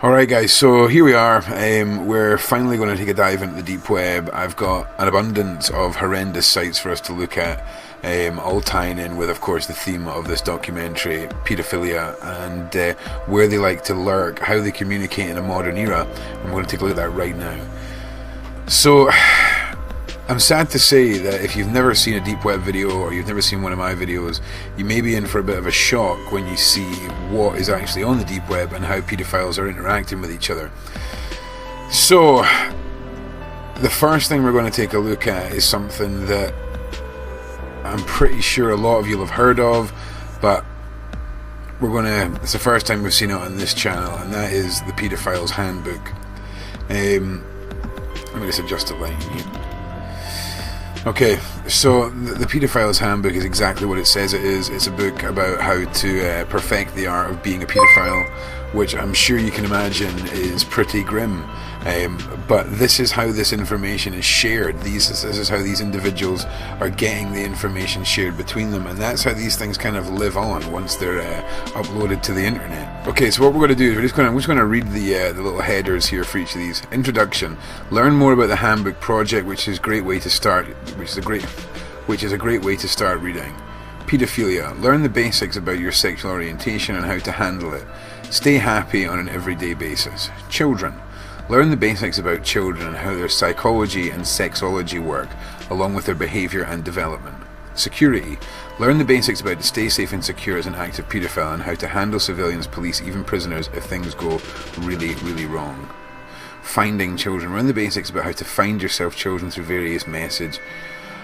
Alright guys, so here we are. We're finally going to take a dive into the deep web. I've got an abundance of horrendous sites for us to look at, all tying in with, of course, the theme of this documentary, paedophilia, and where they like to lurk, how they communicate in a modern era. I'm going to take a look at that right now. So, I'm sad to say that if you've never seen a deep web video or you've never seen one of my videos, you may be in for a bit of a shock when you see what is actually on the deep web and how paedophiles are interacting with each other. So, the first thing we're going to take a look at is something that I'm pretty sure a lot of you will have heard of, but it's the first time we've seen it on this channel, and that is the Pedophile's Handbook. Let me just adjust the lighting here. Okay, so the Pedophile's Handbook is exactly what it says it is. It's a book about how to perfect the art of being a paedophile, which I'm sure you can imagine is pretty grim. But this is how this information is shared. This is how these individuals are getting the information shared between them, and that's how these things kind of live on once they're uploaded to the internet. Okay, so what we're going to do is I'm just going to read the little headers here for each of these. Introduction: learn more about the handbook project, which is a great way to start reading. Pedophilia: learn the basics about your sexual orientation and how to handle it. Stay happy on an everyday basis. Children: learn the basics about children and how their psychology and sexology work, along with their behaviour and development. Security: learn the basics about to stay safe and secure as an active paedophile and how to handle civilians, police, even prisoners if things go really, really wrong. Finding children: learn the basics about how to find yourself children through various messages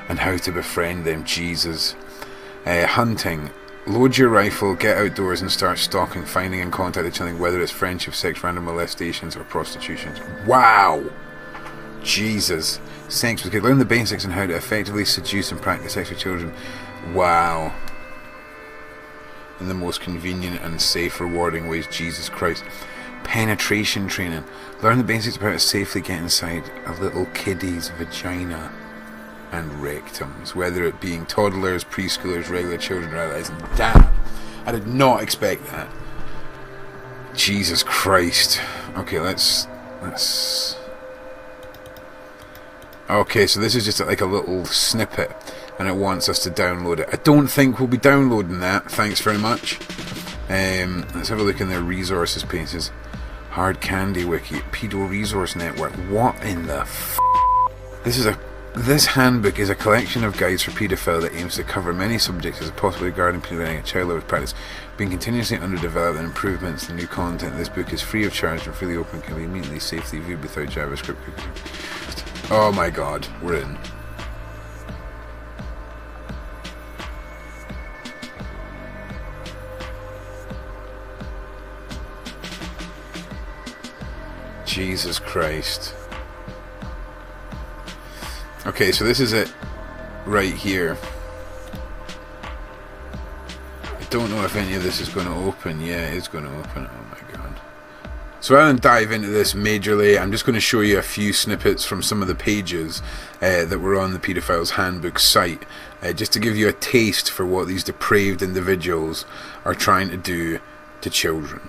and how to befriend them. Jesus. Hunting: load your rifle, get outdoors and start stalking, finding and contacting something, whether it's friendship, sex, random molestations or prostitutions. Wow! Jesus. Sex with kids: learn the basics on how to effectively seduce and practice sex with children. Wow. In the most convenient and safe, rewarding ways. Jesus Christ. Penetration training: learn the basics about how to safely get inside a little kiddie's vagina and rectums, whether it being toddlers, preschoolers, regular children, or adults. Damn, I did not expect that. Jesus Christ. Okay, let's. Okay, so this is just like a little snippet, and it wants us to download it. I don't think we'll be downloading that. Thanks very much. Let's have a look in their resources pages. Hard Candy Wiki, Pedo Resource Network. What in the f***? This handbook is a collection of guides for paedophile that aims to cover many subjects as possible regarding pedophilia and child labour practice. Being continuously under development, improvements and new content, this book is free of charge and freely open, can be immediately safely viewed without JavaScript. Oh my god, we're in. Jesus Christ. Okay, so this is it right here. I don't know if any of this is going to open. Yeah, it's going to open. Oh my god. So rather than dive into this majorly, I'm just going to show you a few snippets from some of the pages that were on the Pedophile's Handbook site, just to give you a taste for what these depraved individuals are trying to do to children.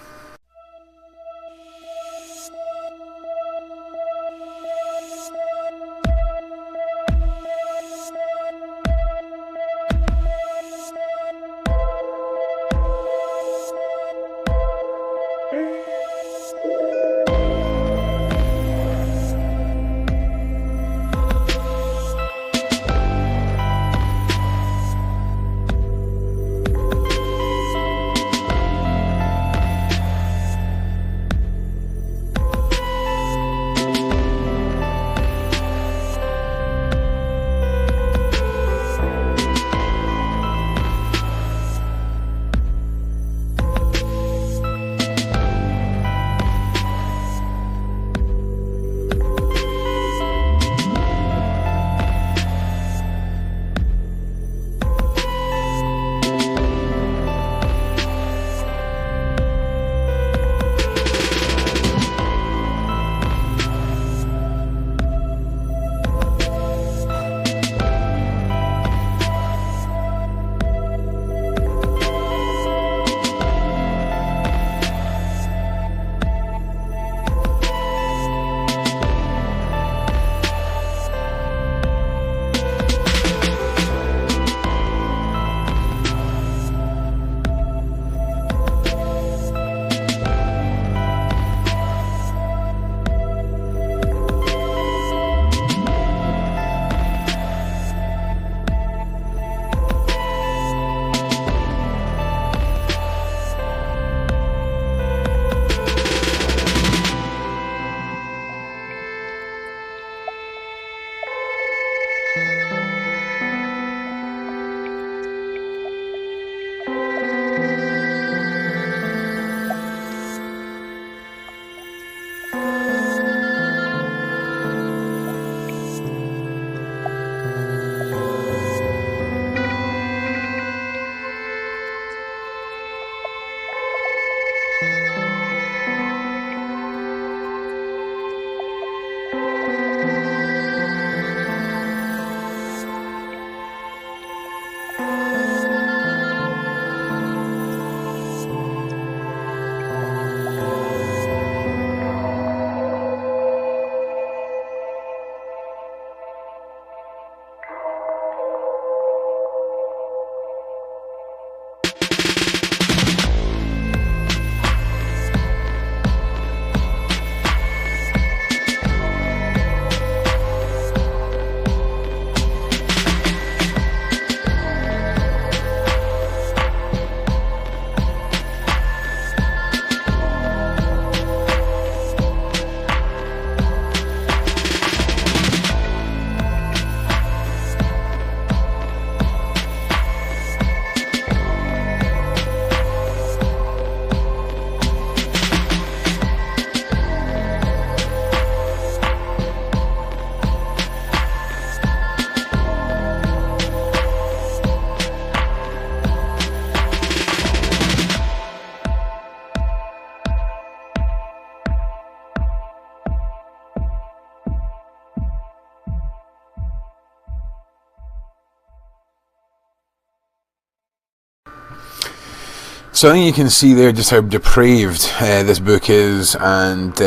So I think you can see there just how depraved this book is, and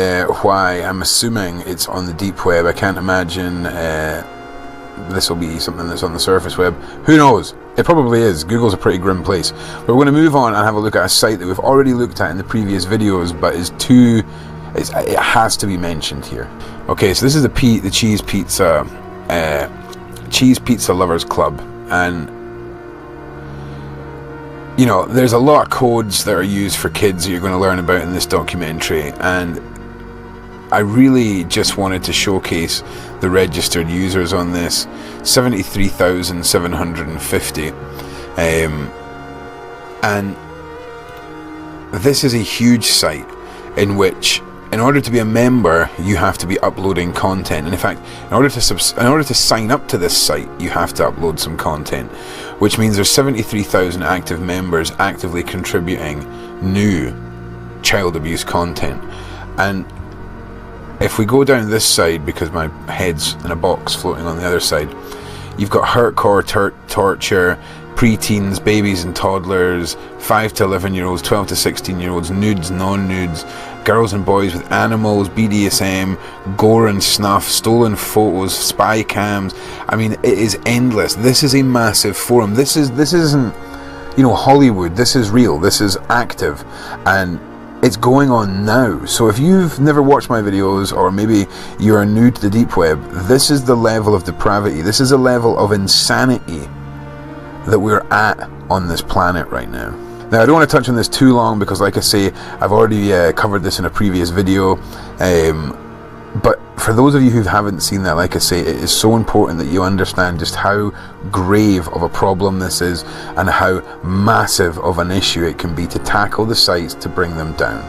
why I'm assuming it's on the deep web. I can't imagine this will be something that's on the surface web. Who knows? It probably is. Google's a pretty grim place. But we're going to move on and have a look at a site that we've already looked at in the previous videos, but it has to be mentioned here. Okay, so this is the Cheese Pizza Lovers Club, and you know, there's a lot of codes that are used for kids that you're going to learn about in this documentary, and I really just wanted to showcase the registered users on this. 73,750, and this is a huge site in which, in order to be a member, you have to be uploading content. And in fact, in order to sign up to this site, you have to upload some content, which means there's 73,000 active members actively contributing new child abuse content. And if we go down this side, because my head's in a box floating on the other side, you've got hardcore torture, preteens, babies and toddlers, 5 to 11 year olds, 12 to 16 year olds, nudes, non-nudes, girls and boys with animals, BDSM, gore and snuff, stolen photos, spy cams. I mean, it is endless. This is a massive forum. This isn't, you know, Hollywood. This is real. This is active, and it's going on now. So if you've never watched my videos, or maybe you're new to the deep web, this is the level of depravity. This is a level of insanity that we're at on this planet right now. Now, I don't want to touch on this too long because, like I say, I've already covered this in a previous video. But for those of you who haven't seen that, like I say, it is so important that you understand just how grave of a problem this is and how massive of an issue it can be to tackle the sites to bring them down.